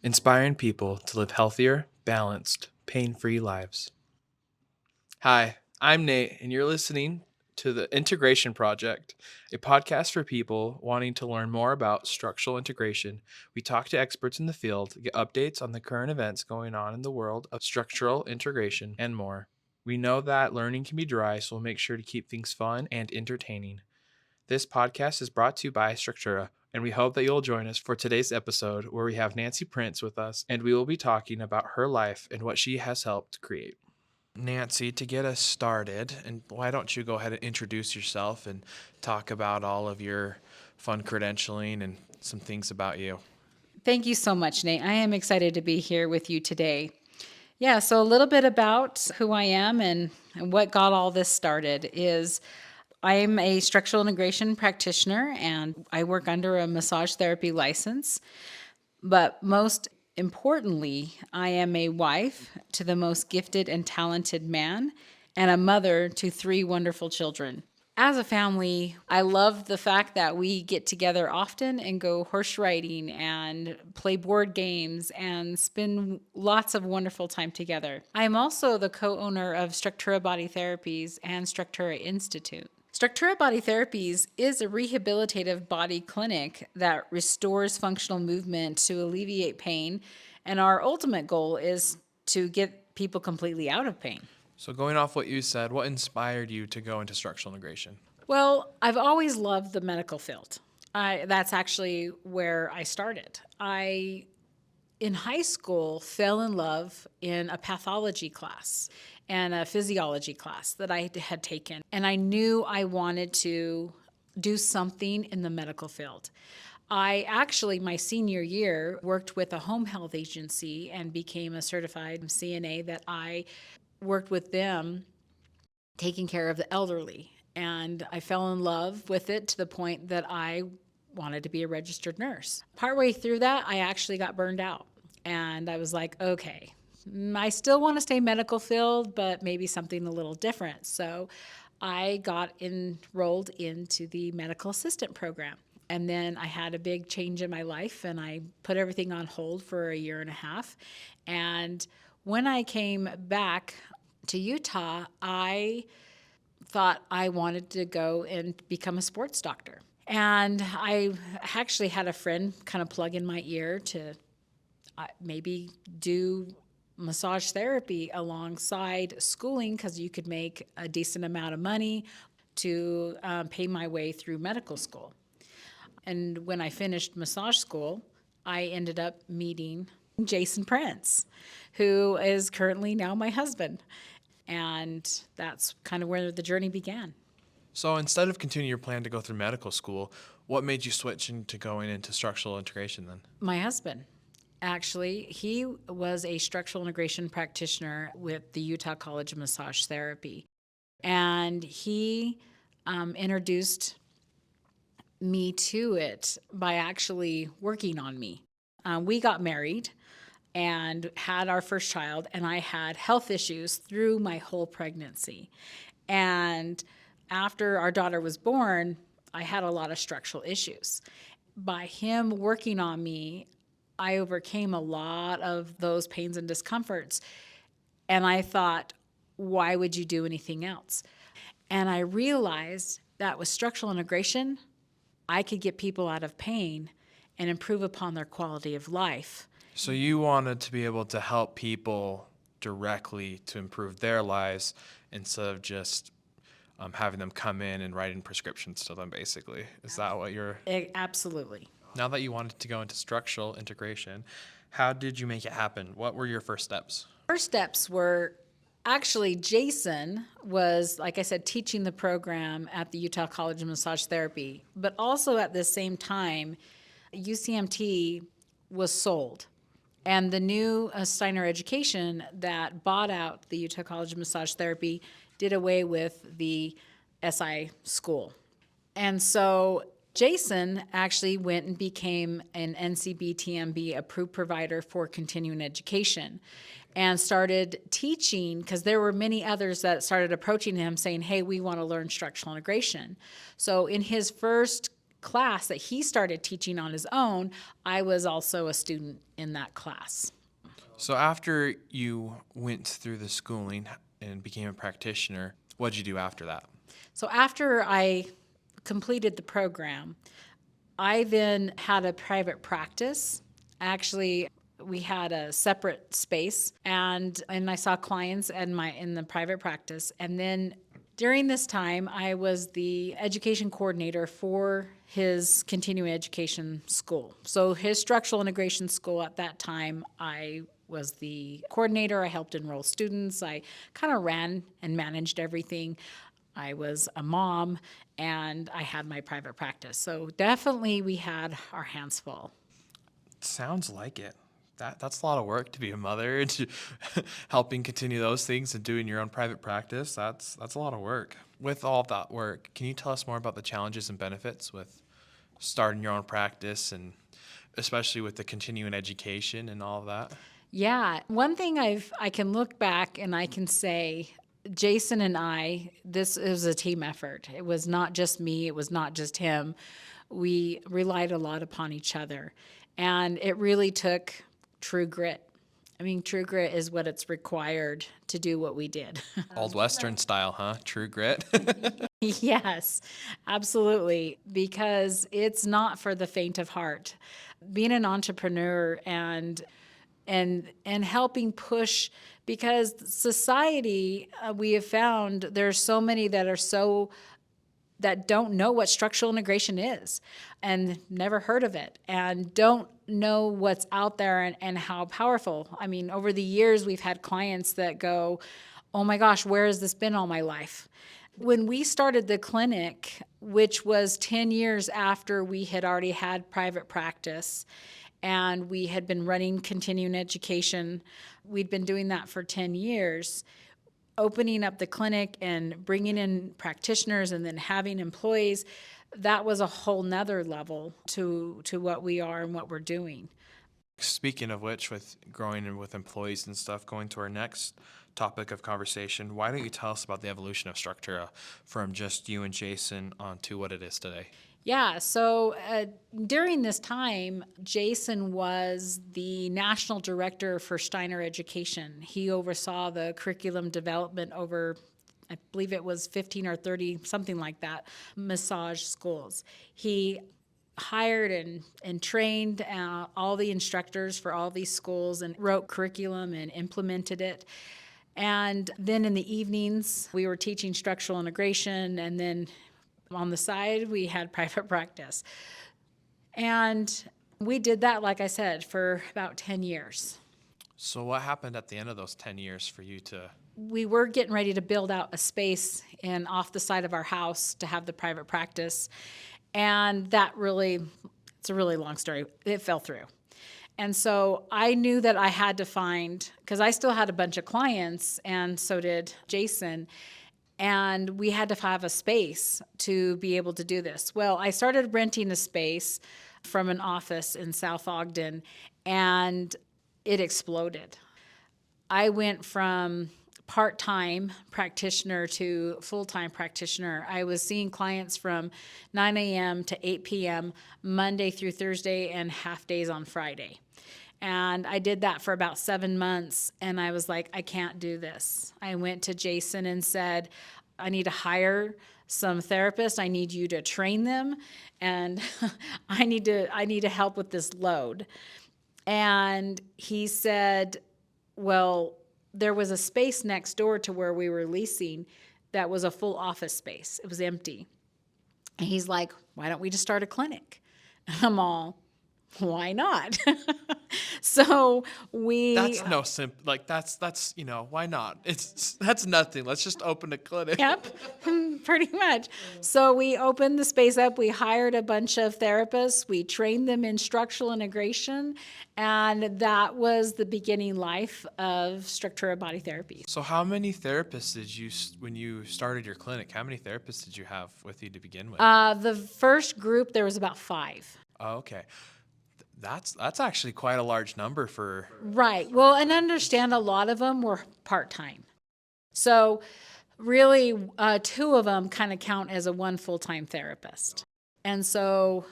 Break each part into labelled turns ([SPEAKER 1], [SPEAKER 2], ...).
[SPEAKER 1] inspiring people to live healthier, balanced, pain-free lives. Hi, I'm Nate, and you're listening to the Integration Project, a podcast for people wanting to learn more about structural integration. We talk to experts in the field, get updates on the current events going on in the world of structural integration, and more. We know that learning can be dry, so we'll make sure to keep things fun and entertaining. This podcast is brought to you by Structura, and we hope that you'll join us for today's episode where we have Nancy Prince with us, and we will be talking about her life and what she has helped create. Nancy, to get us started, and why don't you go ahead and introduce yourself and talk about all of your fun credentialing and some things about you?
[SPEAKER 2] Thank you so much, Nate. I am excited to be here with you today. Yeah, so a little bit about who I am and what got all this started is I'm a structural integration practitioner and I work under a massage therapy license. But most importantly, I am a wife to the most gifted and talented man and a mother to three wonderful children. As a family, I love the fact that we get together often and go horse riding and play board games and spend lots of wonderful time together. I am also the co-owner of Structura Body Therapies and Structura Institute. Structura Body Therapies is a rehabilitative body clinic that restores functional movement to alleviate pain, and our ultimate goal is to get people completely out of pain.
[SPEAKER 1] So, going off what you said, what inspired you to go into structural integration?
[SPEAKER 2] Well, I've always loved the medical field. That's actually where I started. In high school, fell in love in a pathology class and a physiology class that I had taken. And I knew I wanted to do something in the medical field. I actually, my senior year, worked with a home health agency and became a certified CNA that I worked with them taking care of the elderly. And I fell in love with it to the point that I wanted to be a registered nurse. Partway through that, I actually got burned out. And I was like, okay, I still want to stay medical field, but maybe something a little different. So I got enrolled into the medical assistant program. And then I had a big change in my life and I put everything on hold for a year and a half. And when I came back to Utah, I thought I wanted to go and become a sports doctor. And I actually had a friend kind of plug in my ear to maybe do massage therapy alongside schooling because you could make a decent amount of money to pay my way through medical school. And when I finished massage school, I ended up meeting Jason Prince, who is currently now my husband. And that's kind of where the journey began.
[SPEAKER 1] So, instead of continuing your plan to go through medical school, what made you switch into going into structural integration then?
[SPEAKER 2] My husband, actually, he was a structural integration practitioner with the Utah College of Massage Therapy. And he introduced me to it by actually working on me. We got married and had our first child, and I had health issues through my whole pregnancy. And after our daughter was born, I had a lot of structural issues. By him working on me, I overcame a lot of those pains and discomforts. And I thought, why would you do anything else? And I realized that with structural integration, I could get people out of pain and improve upon their quality of life.
[SPEAKER 1] So, you wanted to be able to help people directly to improve their lives instead of just having them come in and writing prescriptions to them, basically. Is that what you're.
[SPEAKER 2] Absolutely.
[SPEAKER 1] Now that you wanted to go into structural integration, how did you make it happen? What were your first steps?
[SPEAKER 2] First steps were actually Jason was, like I said, teaching the program at the Utah College of Massage Therapy, but also at the same time, UCMT was sold. And the new Steiner Education that bought out the Utah College of Massage Therapy did away with the SI school. And so Jason actually went and became an NCBTMB approved provider for continuing education and started teaching because there were many others that started approaching him saying, hey, we want to learn structural integration. So in his first class that he started teaching on his own, I was also a student in that class.
[SPEAKER 1] So after you went through the schooling and became a practitioner, what'd you do after that?
[SPEAKER 2] So after I completed the program, I then had a private practice. Actually, we had a separate space, and I saw clients in the private practice. And then during this time, I was the education coordinator for his continuing education school. So his structural integration school at that time, I was the coordinator. I helped enroll students. I kind of ran and managed everything. I was a mom, and I had my private practice. So definitely we had our hands full.
[SPEAKER 1] Sounds like it. That's a lot of work to be a mother and to helping continue those things and doing your own private practice. That's a lot of work. With all of that work, can you tell us more about the challenges and benefits with starting your own practice and especially with the continuing education and all of that?
[SPEAKER 2] Yeah, one thing I can look back and I can say Jason and I, this is a team effort. It was not just me, it was not just him. We relied a lot upon each other. And it really took true grit. I mean, true grit is what it's required to do what we did.
[SPEAKER 1] Old Western style, huh? True grit.
[SPEAKER 2] Yes, absolutely, because it's not for the faint of heart. Being an entrepreneur and helping push, because society, we have found there's so many that don't know what structural integration is and never heard of it and don't know what's out there and how powerful. I mean, over the years, we've had clients that go, oh my gosh, where has this been all my life? When we started the clinic, which was 10 years after we had already had private practice and we had been running continuing education, we'd been doing that for 10 years. Opening up the clinic and bringing in practitioners and then having employees, that was a whole nother level to what we are and what we're doing.
[SPEAKER 1] Speaking of which, with growing and with employees and stuff, going to our next topic of conversation, why don't you tell us about the evolution of Structura from just you and Jason onto what it is today?
[SPEAKER 2] Yeah, so during this time, Jason was the national director for Steiner Education. He oversaw the curriculum development over, I believe it was 15 or 30, something like that, massage schools. He hired and trained all the instructors for all these schools and wrote curriculum and implemented it. And then in the evenings, we were teaching structural integration, and then on the side, we had private practice. And we did that, like I said, for about 10 years.
[SPEAKER 1] So what happened at the end of those 10 years for you to?
[SPEAKER 2] We were getting ready to build out a space off the side of our house to have the private practice. And that really, it's a really long story. It fell through. And so I knew that I had to find, because I still had a bunch of clients, and so did Jason. And we had to have a space to be able to do this. Well, I started renting a space from an office in South Ogden, and it exploded. I went from part-time practitioner to full-time practitioner. I was seeing clients from 9 a.m. to 8 p.m. Monday through Thursday and half days on Friday. And I did that for about 7 months, and I was like, I can't do this. I went to Jason and said, I need to hire some therapists. I need you to train them, and I need to help with this load. And he said, well, there was a space next door to where we were leasing that was a full office space. It was empty. And he's like, why don't we just start a clinic? And I'm all, why not? So
[SPEAKER 1] That's no that's why not? That's nothing. Let's just open a clinic.
[SPEAKER 2] Yep, pretty much. So we opened the space up. We hired a bunch of therapists. We trained them in structural integration, and that was the beginning life of Structura Body Therapy.
[SPEAKER 1] So how many therapists did you, when you started your clinic, how many therapists did you have with you to begin with?
[SPEAKER 2] The first group, there was about 5.
[SPEAKER 1] Oh, okay. That's actually quite a large number for.
[SPEAKER 2] Right. Well, and understand a lot of them were part-time. So really, 2 of them kind of count as a 1 full-time therapist. And so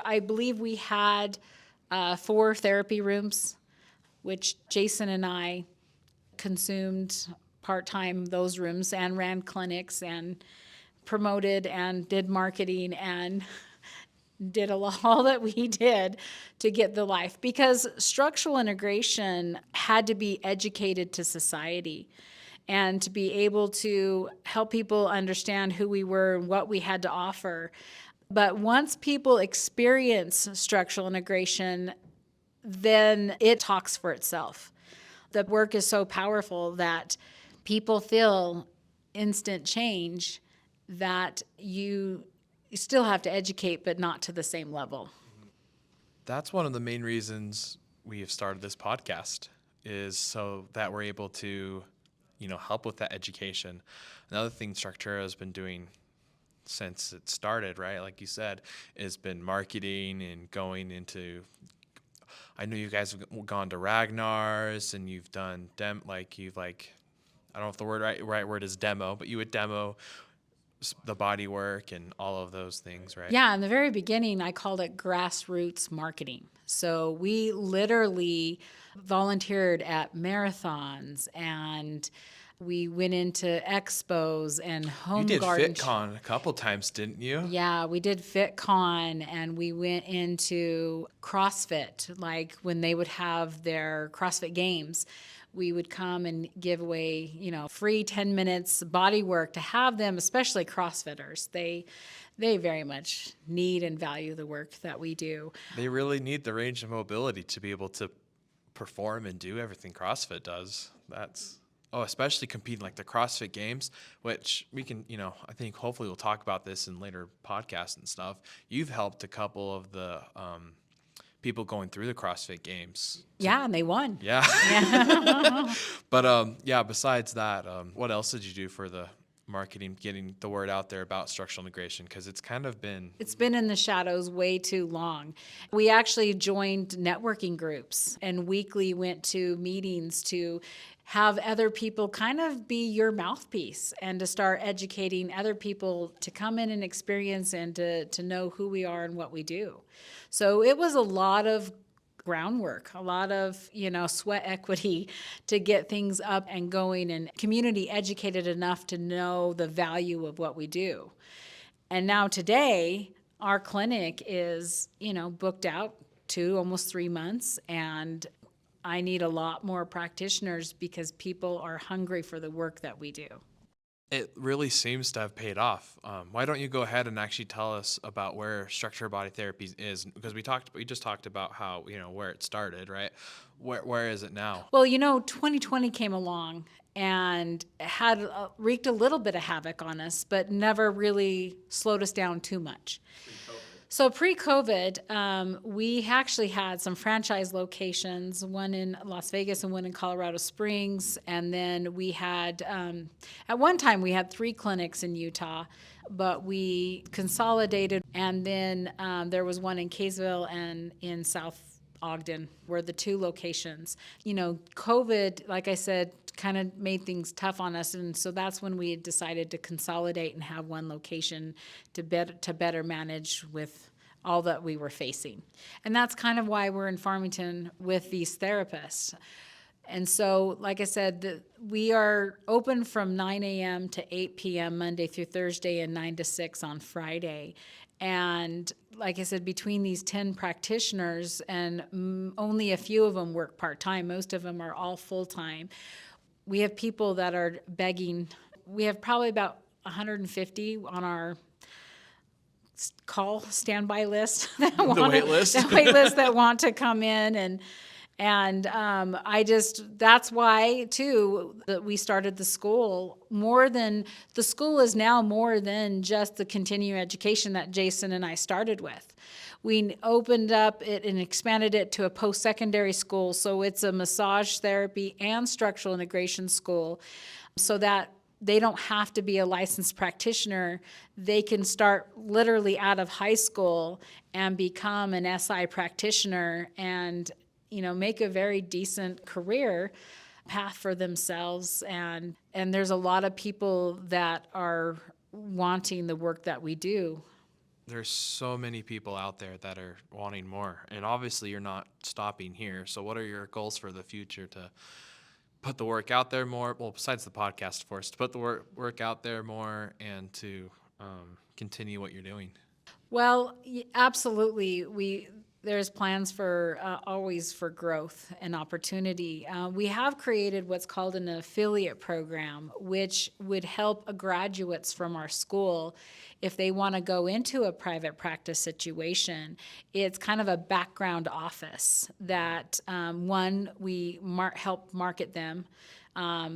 [SPEAKER 2] I believe we had 4 therapy rooms, which Jason and I consumed part-time those rooms and ran clinics and promoted and did marketing and did all that we did to get the life, because structural integration had to be educated to society and to be able to help people understand who we were and what we had to offer. But once people experience structural integration, then it talks for itself. The work is so powerful that people feel instant change, that you still have to educate, but not to the same level.
[SPEAKER 1] That's one of the main reasons we have started this podcast, is so that we're able to, help with that education. Another thing Structura has been doing since it started, right, like you said, has been marketing and going into. I know you guys have gone to Ragnar's and you've done I don't know if the right word is demo, but you would demo the body work and all of those things, right?
[SPEAKER 2] Yeah, in the very beginning, I called it grassroots marketing. So we literally volunteered at marathons, and we went into expos and
[SPEAKER 1] You
[SPEAKER 2] home
[SPEAKER 1] did
[SPEAKER 2] garden.
[SPEAKER 1] FitCon a couple times, didn't you?
[SPEAKER 2] Yeah, we did FitCon, and we went into CrossFit, like when they would have their CrossFit games. We would come and give away, free 10 minutes body work to have them, especially CrossFitters. They very much need and value the work that we do.
[SPEAKER 1] They really need the range of mobility to be able to perform and do everything CrossFit does. Especially competing like the CrossFit Games, which we can, I think hopefully we'll talk about this in later podcasts and stuff. You've helped a couple of the people going through the CrossFit Games.
[SPEAKER 2] Yeah, and they won.
[SPEAKER 1] Yeah. But besides that, what else did you do for the marketing, getting the word out there about structural integration? Because it's kind of been.
[SPEAKER 2] It's been in the shadows way too long. We actually joined networking groups and weekly went to meetings to have other people kind of be your mouthpiece and to start educating other people to come in and experience and to know who we are and what we do. So it was a lot of groundwork, a lot of, sweat equity to get things up and going, and community educated enough to know the value of what we do. And now today, our clinic is, booked out to almost 3 months, and I need a lot more practitioners because people are hungry for the work that we do.
[SPEAKER 1] It really seems to have paid off. Why don't you go ahead and actually tell us about where Structure Body Therapies is? Because we just talked about how, where it started, right? Where is it now?
[SPEAKER 2] Well, 2020 came along and had wreaked a little bit of havoc on us, but never really slowed us down too much. So pre-COVID, we actually had some franchise locations, one in Las Vegas and one in Colorado Springs. And then we had, at one time, we had 3 clinics in Utah, but we consolidated. And then there was one in Kaysville and in South Ogden were the 2 locations. COVID, like I said, kind of made things tough on us, and so that's when we decided to consolidate and have one location to better manage with all that we were facing. And that's kind of why we're in Farmington with these therapists. And so, like I said, we are open from 9 a.m. to 8 p.m. Monday through Thursday and 9 to 6 on Friday. And like I said, between these 10 practitioners, and only a few of them work part-time, most of them are all full-time. We have people that are begging. We have probably about 150 on our standby list that
[SPEAKER 1] wait list.
[SPEAKER 2] The wait list that want to come in, and that's why too that we started the school. The school is now more than just the continuing education that Jason and I started with. We opened up it and expanded it to a post-secondary school, so it's a massage therapy and structural integration school, so that they don't have to be a licensed practitioner. They can start literally out of high school and become an SI practitioner and make a very decent career path for themselves. And there's a lot of people that are wanting the work that we do.
[SPEAKER 1] There's so many people out there that are wanting more, and obviously you're not stopping here. So what are your goals for the future to put the work out there more? Well, besides the podcast, of course, to put the work out there more and to continue what you're doing.
[SPEAKER 2] Well, absolutely. There's plans for always for growth and opportunity. We have created what's called an affiliate program, which would help graduates from our school if they want to go into a private practice situation. It's kind of a background office that we help market them.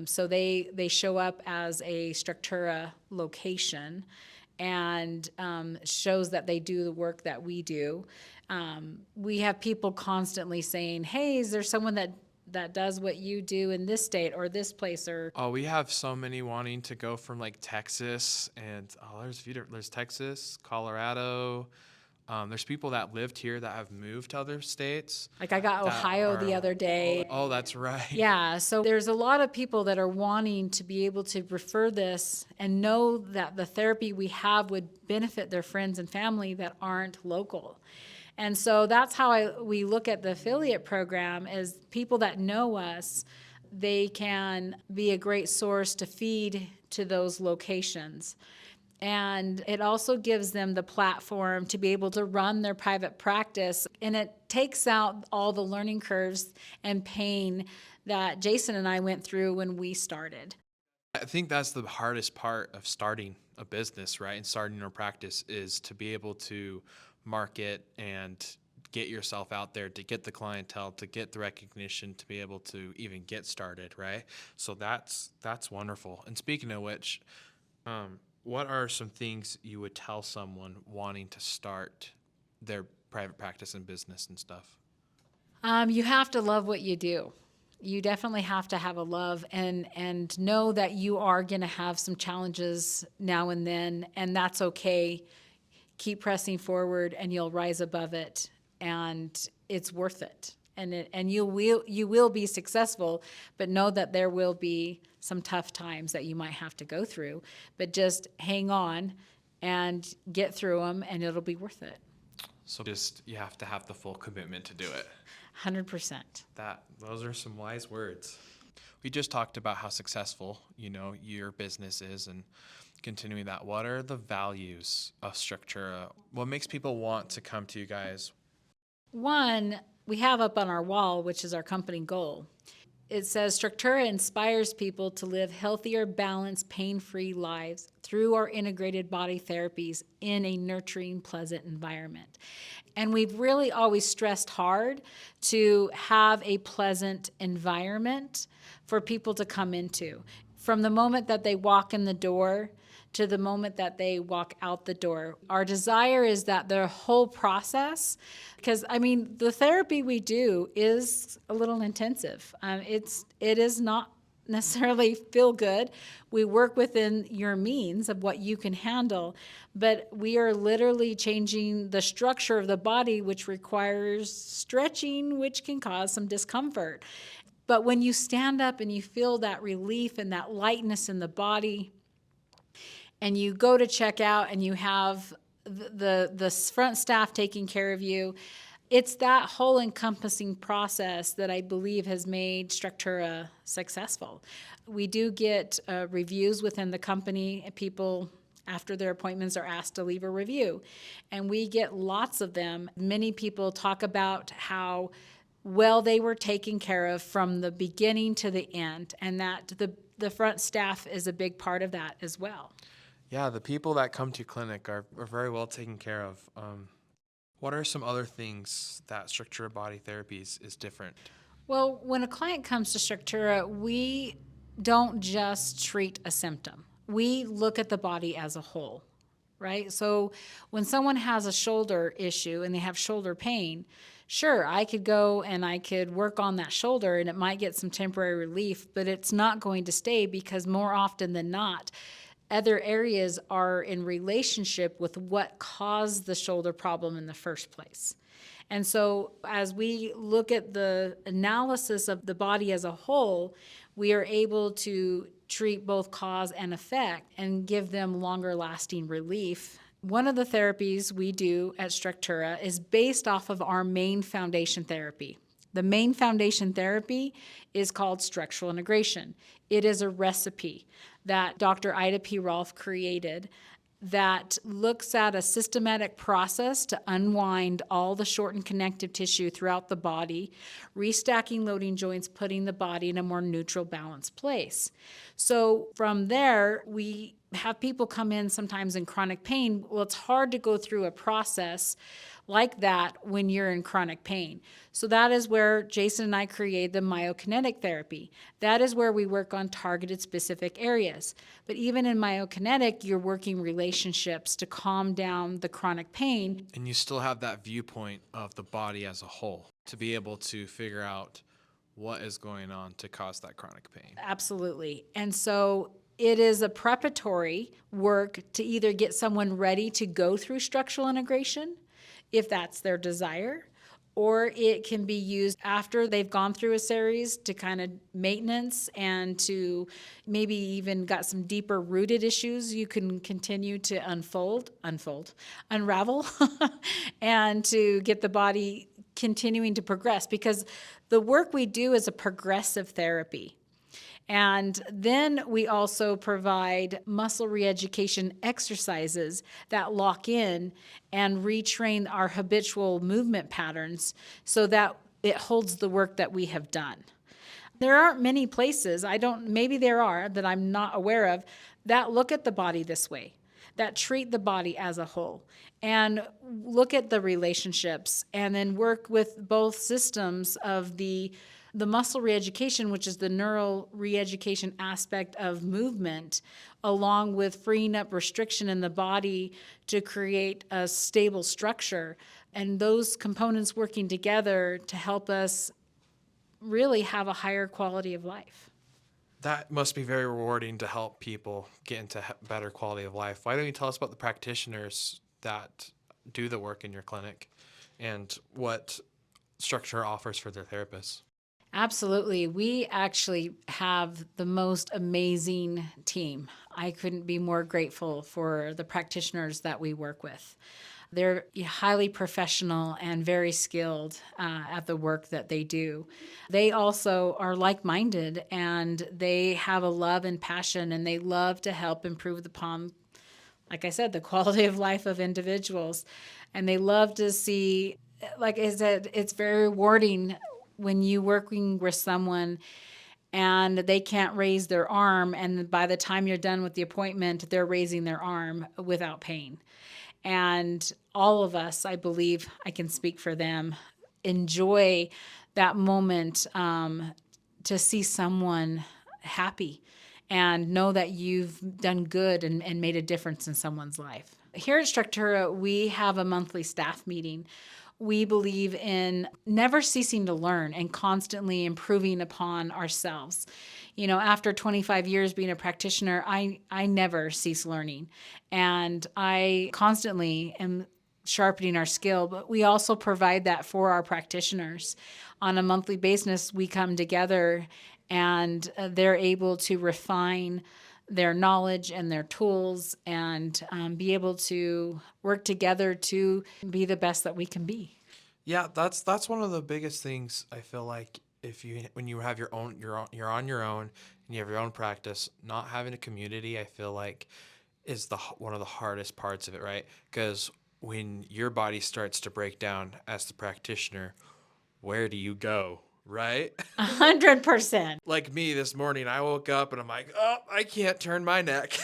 [SPEAKER 2] So they show up as a Structura location and shows that they do the work that we do. We have people constantly saying, "Hey, is there someone that does what you do in this state or this place?" Or
[SPEAKER 1] Oh, we have so many wanting to go from like Texas and there's Texas, Colorado. There's people that lived here that have moved to other states
[SPEAKER 2] like I got
[SPEAKER 1] that
[SPEAKER 2] Ohio the
[SPEAKER 1] are.
[SPEAKER 2] other day.
[SPEAKER 1] Oh, that's right.
[SPEAKER 2] Yeah, so there's a lot of people that are wanting to be able to refer this and know that the therapy we have would benefit their friends and family that aren't local. And so that's how we look at the affiliate program is people that know us, they can be a great source to feed to those locations. And it also gives them the platform to be able to run their private practice. And it takes out all the learning curves and pain that Jason and I went through when we started.
[SPEAKER 1] I think that's the hardest part of starting a business, right? And starting a practice is to be able to market and get yourself out there, to get the clientele, to get the recognition, to be able to even get started, right? So that's wonderful. And speaking of which, what are some things you would tell someone wanting to start their private practice and business and stuff?
[SPEAKER 2] You have to love what you do. You definitely have to have a love and know that you are going to have some challenges now and then, and that's okay. Keep pressing forward, and you'll rise above it, and it's worth it. And you will be successful, but know that there will be some tough times that you might have to go through. But just hang on and get through them, and it'll be worth it.
[SPEAKER 1] So just you have to have the full commitment to do it.
[SPEAKER 2] 100%.
[SPEAKER 1] Those are some wise words. We just talked about how successful, your business is and continuing that. What are the values of Structura? What makes people want to come to you guys?
[SPEAKER 2] One, we have up on our wall, which is our company goal. It says Structura inspires people to live healthier, balanced, pain-free lives through our integrated body therapies in a nurturing, pleasant environment. And we've really always stressed hard to have a pleasant environment for people to come into. From the moment that they walk in the door to the moment that they walk out the door. Our desire is that the whole process, because the therapy we do is a little intensive. It is not necessarily feel good. We work within your means of what you can handle, but we are literally changing the structure of the body, which requires stretching, which can cause some discomfort. But when you stand up and you feel that relief and that lightness in the body, and you go to check out and you have the front staff taking care of you, it's that whole encompassing process that I believe has made Structura successful. We do get reviews within the company. People, after their appointments, are asked to leave a review, and we get lots of them. Many people talk about how well they were taken care of from the beginning to the end, and that the front staff is a big part of that as well.
[SPEAKER 1] Yeah, the people that come to your clinic are very well taken care of. What are some other things that Structura Body Therapies is different?
[SPEAKER 2] Well, when a client comes to Structura, we don't just treat a symptom. We look at the body as a whole, right? So when someone has a shoulder issue and they have shoulder pain, sure, I could go and I could work on that shoulder and it might get some temporary relief, but it's not going to stay because more often than not, other areas are in relationship with what caused the shoulder problem in the first place. And so as we look at the analysis of the body as a whole, we are able to treat both cause and effect and give them longer lasting relief One of the therapies we do at Structura is based off of our main foundation therapy. The main foundation therapy is called structural integration. It is a recipe that Dr. Ida P. Rolfe created that looks at a systematic process to unwind all the shortened connective tissue throughout the body, restacking loading joints, putting the body in a more neutral, balanced place. So from there, we have people come in sometimes in chronic pain. Well, it's hard to go through a process like that when you're in chronic pain. So that is where Jason and I create the myokinetic therapy. That is where we work on targeted specific areas. But even in myokinetic, you're working relationships to calm down the chronic pain.
[SPEAKER 1] And you still have that viewpoint of the body as a whole to be able to figure out what is going on to cause that chronic pain.
[SPEAKER 2] Absolutely. And so it is a preparatory work to either get someone ready to go through structural integration, if that's their desire, or it can be used after they've gone through a series to kind of maintenance and to maybe even got some deeper rooted issues you can continue to unravel, and to get the body continuing to progress, because the work we do is a progressive therapy. And then we also provide muscle reeducation exercises that lock in and retrain our habitual movement patterns so that it holds the work that we have done. There aren't many places, maybe there are that I'm not aware of, that look at the body this way, that treat the body as a whole and look at the relationships and then work with both systems of the muscle reeducation, which is the neural reeducation aspect of movement, along with freeing up restriction in the body to create a stable structure, and those components working together to help us really have a higher quality of life.
[SPEAKER 1] That must be very rewarding to help people get into better quality of life. Why don't you tell us about the practitioners that do the work in your clinic and what Structure offers for their therapists?
[SPEAKER 2] Absolutely. We actually have the most amazing team. I couldn't be more grateful for the practitioners that we work with. They're highly professional and very skilled at the work that they do. They also are like minded and they have a love and passion, and they love to help improve upon, like I said, the quality of life of individuals. And they love to see, like I said, it's very rewarding when you working with someone and they can't raise their arm, and by the time you're done with the appointment, they're raising their arm without pain. And all of us, I believe I can speak for them, enjoy that moment to see someone happy and know that you've done good and made a difference in someone's life. Here at Structura, we have a monthly staff meeting. We believe in never ceasing to learn and constantly improving upon ourselves. You know, after 25 years being a practitioner, I never cease learning. And I constantly am sharpening our skill, but we also provide that for our practitioners. On a monthly basis, we come together and they're able to refine their knowledge and their tools and be able to work together to be the best that we can be.
[SPEAKER 1] Yeah, that's one of the biggest things I feel like. If you when you have you're on your own and you have your own practice, not having a community, I feel like is one of the hardest parts of it, right? Because when your body starts to break down as the practitioner, where do you go, right?
[SPEAKER 2] 100%.
[SPEAKER 1] Like me this morning, I woke up and I'm like, oh, I can't turn my neck.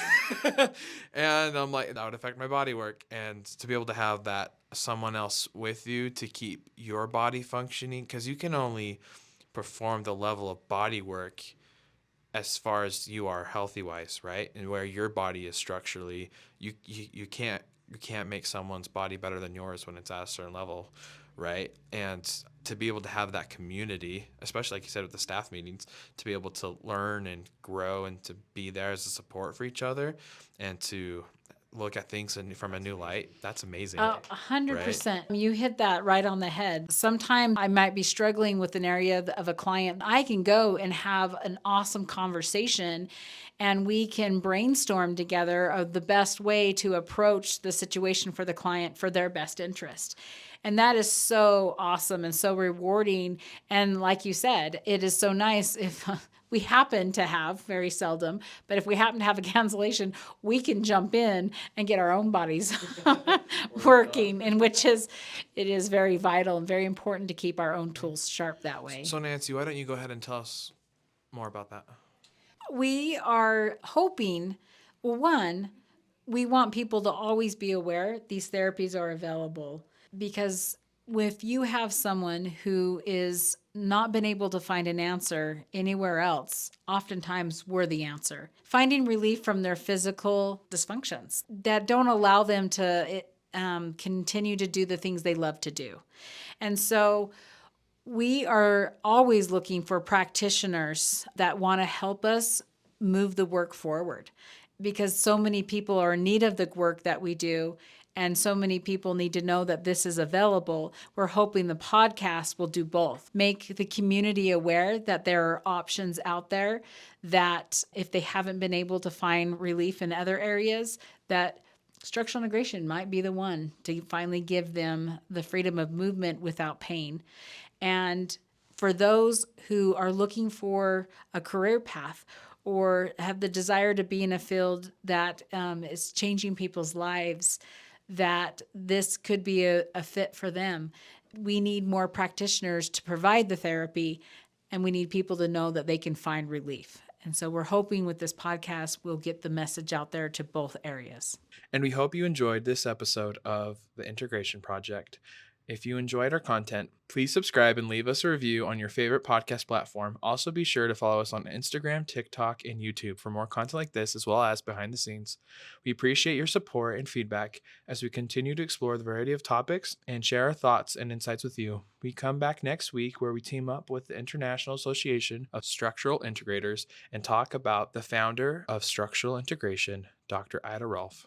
[SPEAKER 1] And I'm like, that would affect my body work. And to be able to have that someone else with you to keep your body functioning, because you can only perform the level of body work as far as you are healthy wise, right? And where your body is structurally, you can't make someone's body better than yours when it's at a certain level, right? And to be able to have that community, especially like you said with the staff meetings, to be able to learn and grow and to be there as a support for each other and to look at things from a new light. That's amazing.
[SPEAKER 2] Oh,
[SPEAKER 1] Right?
[SPEAKER 2] 100%. You hit that right on the head. Sometimes I might be struggling with an area of a client. I can go and have an awesome conversation and we can brainstorm together of the best way to approach the situation for the client for their best interest. And that is so awesome and so rewarding. And like you said, it is so nice if we happen to have, very seldom, but if we happen to have a cancellation, we can jump in and get our own bodies working, and it is very vital and very important to keep our own tools sharp that way.
[SPEAKER 1] So Nancy, why don't you go ahead and tell us more about that?
[SPEAKER 2] We are hoping, well, one, we want people to always be aware these therapies are available, because if you have someone who is not been able to find an answer anywhere else, oftentimes we're the answer. Finding relief from their physical dysfunctions that don't allow them to continue to do the things they love to do. And so we are always looking for practitioners that want to help us move the work forward, because so many people are in need of the work that we do, and so many people need to know that this is available. We're hoping the podcast will do both. Make the community aware that there are options out there, that if they haven't been able to find relief in other areas, that structural integration might be the one to finally give them the freedom of movement without pain. And for those who are looking for a career path or have the desire to be in a field that is changing people's lives, that this could be a fit for them. We need more practitioners to provide the therapy, and we need people to know that they can find relief. And so we're hoping with this podcast, we'll get the message out there to both areas.
[SPEAKER 1] And we hope you enjoyed this episode of the Integration Project. If you enjoyed our content, please subscribe and leave us a review on your favorite podcast platform. Also, be sure to follow us on Instagram, TikTok, and YouTube for more content like this, as well as behind the scenes. We appreciate your support and feedback as we continue to explore the variety of topics and share our thoughts and insights with you. We come back next week where we team up with the International Association of Structural Integrators and talk about the founder of Structural Integration, Dr. Ida Rolfe.